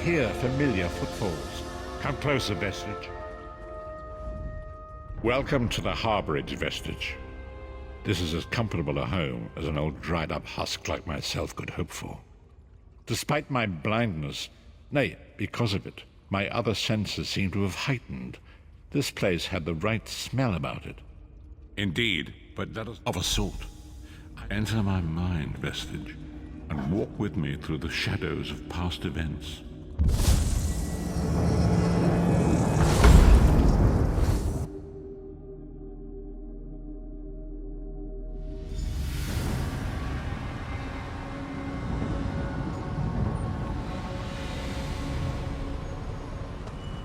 hear familiar footfalls. Come closer, Vestige. Welcome to the harbourage, Vestige. This is as comfortable a home as an old dried-up husk like myself could hope for. Despite my blindness, nay, because of it, my other senses seem to have heightened. This place had the right smell about it. Indeed, but let us of a sort. Enter my mind, Vestige, and walk with me through the shadows of past events.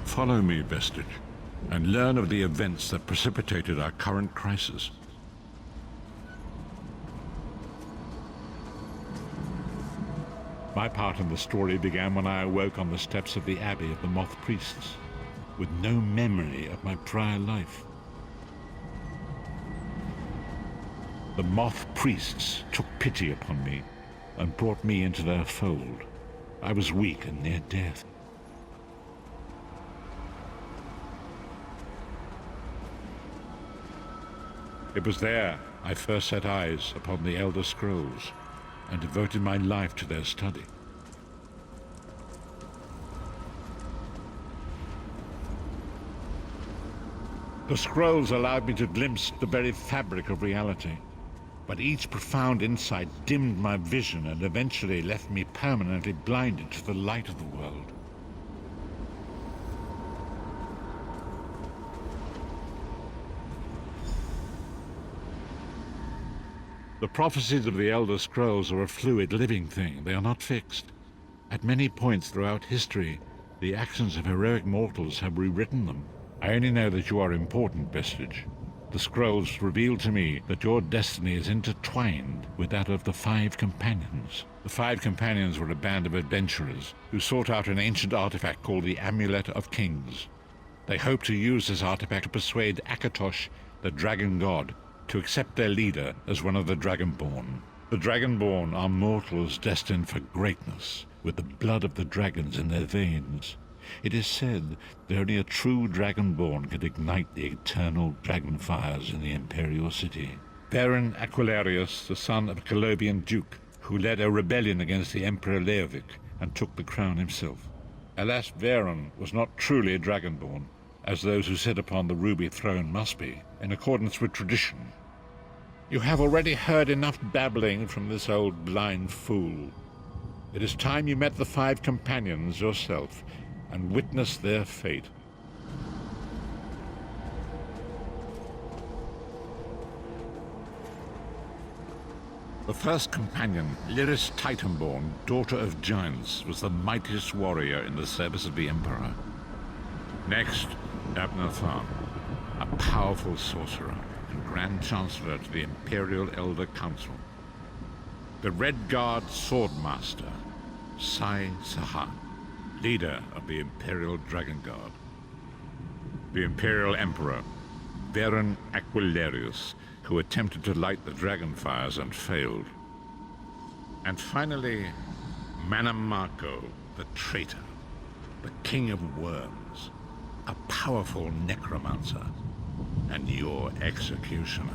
Follow me, Vestige, and learn of the events that precipitated our current crisis. My part in the story began when I awoke on the steps of the Abbey of the Moth Priests, with no memory of my prior life. The Moth Priests took pity upon me and brought me into their fold. I was weak and near death. It was there I first set eyes upon the Elder Scrolls and devoted my life to their study. The scrolls allowed me to glimpse the very fabric of reality, but each profound insight dimmed my vision and eventually left me permanently blinded to the light of the world. The prophecies of the Elder Scrolls are a fluid, living thing. They are not fixed. At many points throughout history, the actions of heroic mortals have rewritten them. I only know that you are important, Vestige. The scrolls reveal to me that your destiny is intertwined with that of the Five Companions. The Five Companions were a band of adventurers who sought out an ancient artifact called the Amulet of Kings. They hoped to use this artifact to persuade Akatosh, the dragon god, to accept their leader as one of the Dragonborn. The Dragonborn are mortals destined for greatness, with the blood of the dragons in their veins. It is said that only a true Dragonborn could ignite the eternal dragon fires in the Imperial City. Baron Aquilarius, the son of a Colobian duke, who led a rebellion against the Emperor Leovic and took the crown himself. Alas, Varen was not truly a Dragonborn, as those who sit upon the ruby throne must be, in accordance with tradition. You have already heard enough babbling from this old blind fool. It is time you met the Five Companions yourself and witnessed their fate. The first companion, Lyris Titanborn, daughter of giants, was the mightiest warrior in the service of the Emperor. Next, Abnathan, a powerful sorcerer and Grand Chancellor to the Imperial Elder Council. The Red Guard Swordmaster, Sai Sahan, leader of the Imperial Dragon Guard. The Imperial Emperor, Baron Aquilarius, who attempted to light the dragon fires and failed. And finally, Manamako, the traitor, the King of Worms, a powerful necromancer, and your executioner.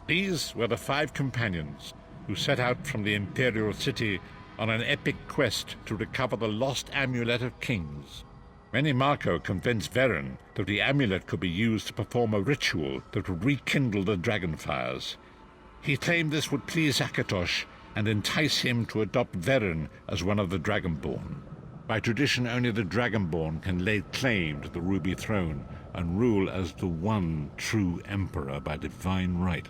These were the Five Companions who set out from the Imperial City on an epic quest to recover the lost Amulet of Kings. Manamako convinced Varen that the amulet could be used to perform a ritual that would rekindle the dragon fires. He claimed this would please Akatosh and entice him to adopt Varen as one of the Dragonborn. By tradition, only the Dragonborn can lay claim to the Ruby Throne and rule as the one true Emperor by divine right.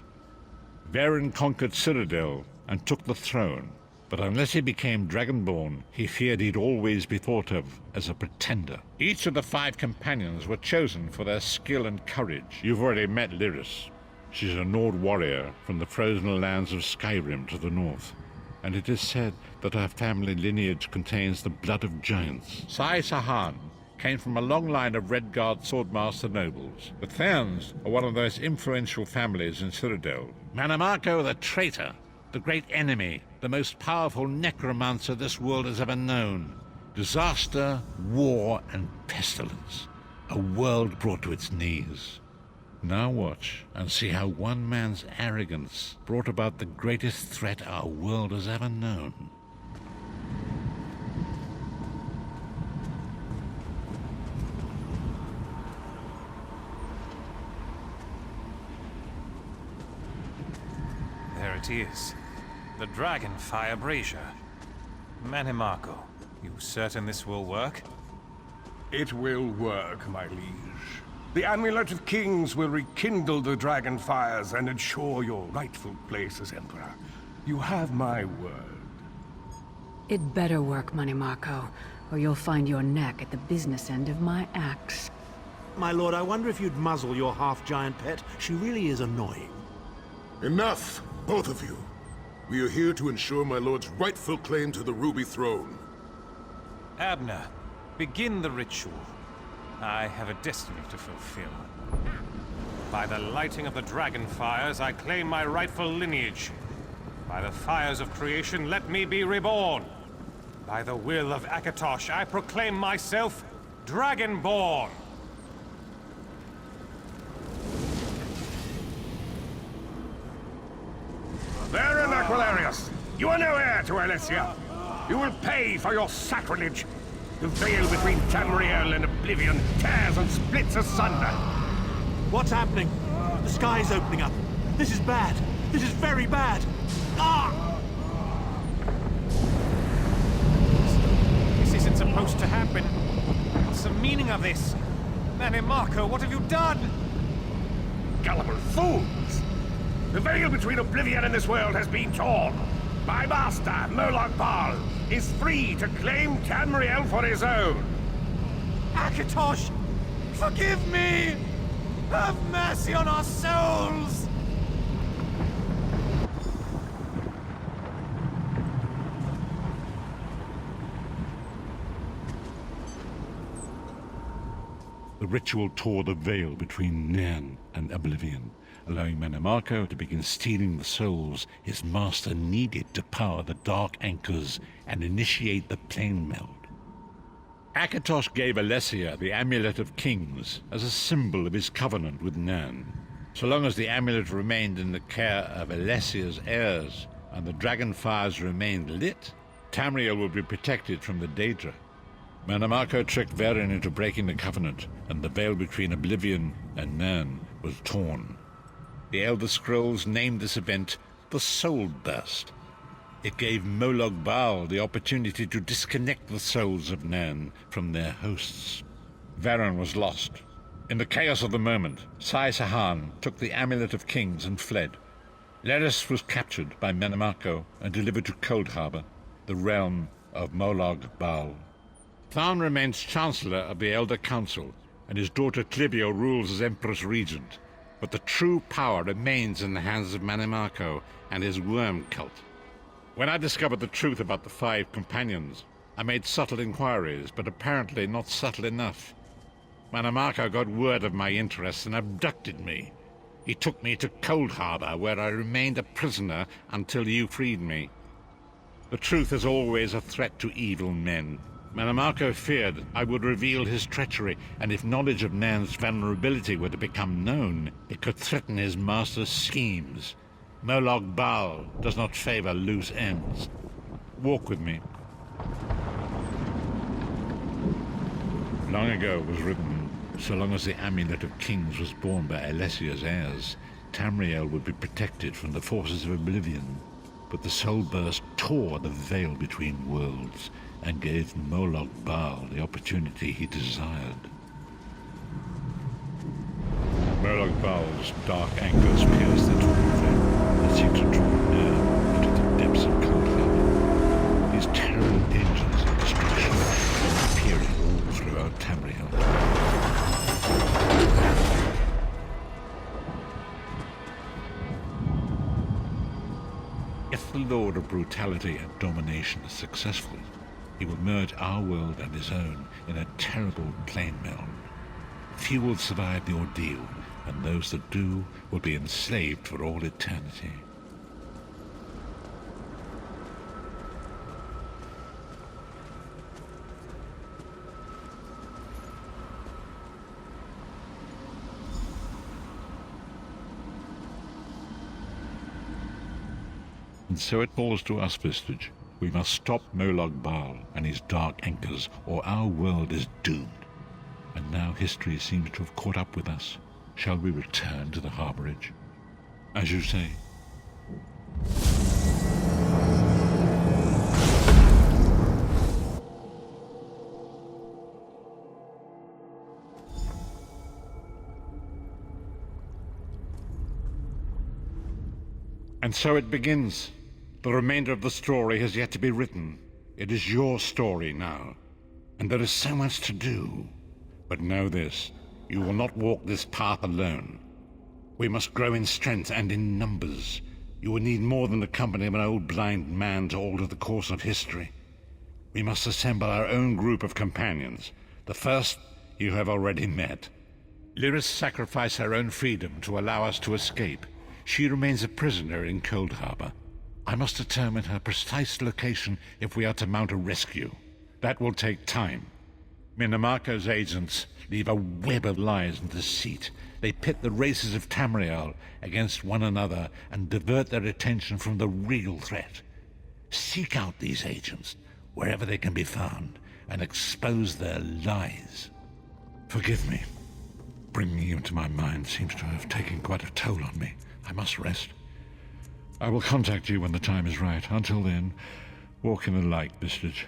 Varen conquered Cyrodiil and took the throne, but unless he became Dragonborn, he feared he'd always be thought of as a pretender. Each of the Five Companions were chosen for their skill and courage. You've already met Lyris. She's a Nord warrior from the frozen lands of Skyrim to the north, and it is said that her family lineage contains the blood of giants. Sai Sahan came from a long line of Redguard swordmaster nobles. The Therns are one of the most influential families in Cyrodiil. Mannimarco the traitor, the great enemy, the most powerful necromancer this world has ever known. Disaster, war, and pestilence. A world brought to its knees. Now watch and see how one man's arrogance brought about the greatest threat our world has ever known. There it is. The Dragonfire Brazier. Mannimarco, you certain this will work? It will work, my liege. The Amulet of Kings will rekindle the dragon fires and ensure your rightful place as Emperor. You have my word. It better work, Mannimarco, or you'll find your neck at the business end of my axe. My lord, I wonder if you'd muzzle your half-giant pet. She really is annoying. Enough, both of you. We are here to ensure my lord's rightful claim to the Ruby Throne. Abner, begin the ritual. I have a destiny to fulfill. By the lighting of the dragon fires, I claim my rightful lineage. By the fires of creation, let me be reborn. By the will of Akatosh, I proclaim myself Dragonborn. Baron Aquilarius, you are no heir to Alessia. You will pay for your sacrilege. The veil between Tamriel and Oblivion tears and splits asunder. What's happening? The sky's opening up. This is bad. This is very bad. Ah! This isn't supposed to happen. What's the meaning of this? Mannimarco, what have you done? Gullible fools! The veil between Oblivion and this world has been torn. My master, Moloch Baal, is free to claim Tamriel for his own. Akatosh, forgive me! Have mercy on our souls! The ritual tore the veil between Nairn and Oblivion, allowing Mannimarco to begin stealing the souls his master needed to power the Dark Anchors and initiate the Plane Meld. Akatosh gave Alessia the Amulet of Kings as a symbol of his covenant with Nairn. So long as the amulet remained in the care of Alessia's heirs and the dragon fires remained lit, Tamriel would be protected from the Daedra. Mannimarco tricked Varen into breaking the covenant, and the veil between Oblivion and Nairn was torn. The Elder Scrolls named this event the Soul Burst. It gave Moloch Baal the opportunity to disconnect the souls of Nairn from their hosts. Varen was lost. In the chaos of the moment, Sai Sahan took the Amulet of Kings and fled. Leris was captured by Mannimarco and delivered to Cold Harbor, the realm of Moloch Baal. Tharn remains Chancellor of the Elder Council, and his daughter Clibio rules as Empress Regent. But the true power remains in the hands of Mannimarco and his worm cult. When I discovered the truth about the 5 companions, I made subtle inquiries, but apparently not subtle enough. Mannimarco got word of my interests and abducted me. He took me to Cold Harbor, where I remained a prisoner until you freed me. The truth is always a threat to evil men. Mannimarco feared I would reveal his treachery, and if knowledge of Nairn's vulnerability were to become known, it could threaten his master's schemes. Moloch Baal does not favor loose ends. Walk with me. Long ago it was written, so long as the Amulet of Kings was borne by Alessia's heirs, Tamriel would be protected from the forces of Oblivion. But the Soul Burst tore the veil between worlds and gave Moloch Baal the opportunity he desired. Moloch Baal's dark anchors pierced the torn veil and seemed to draw near into the depths of Cold Harbor. These terrible engines of destruction were appearing all throughout Tamriel. If the Lord of Brutality and Domination is successful, He will merge our world and his own in a terrible plane meld. Few will survive the ordeal, and those that do will be enslaved for all eternity. And so it falls to us, Vestige. We must stop Molag Bal and his dark anchors, or our world is doomed. And now history seems to have caught up with us. Shall we return to the harborage? As you say. And so it begins. The remainder of the story has yet to be written. It is your story now. And there is so much to do. But know this, you will not walk this path alone. We must grow in strength and in numbers. You will need more than the company of an old blind man to alter the course of history. We must assemble our own group of companions. The first you have already met. Lyris sacrificed her own freedom to allow us to escape. She remains a prisoner in Cold Harbor. I must determine her precise location if we are to mount a rescue. That will take time. Minimarco's agents leave a web of lies and deceit. They pit the races of Tamriel against one another and divert their attention from the real threat. Seek out these agents, wherever they can be found, and expose their lies. Forgive me. Bringing you into my mind seems to have taken quite a toll on me. I must rest. I will contact you when the time is right. Until then, walk in the light, Vestige.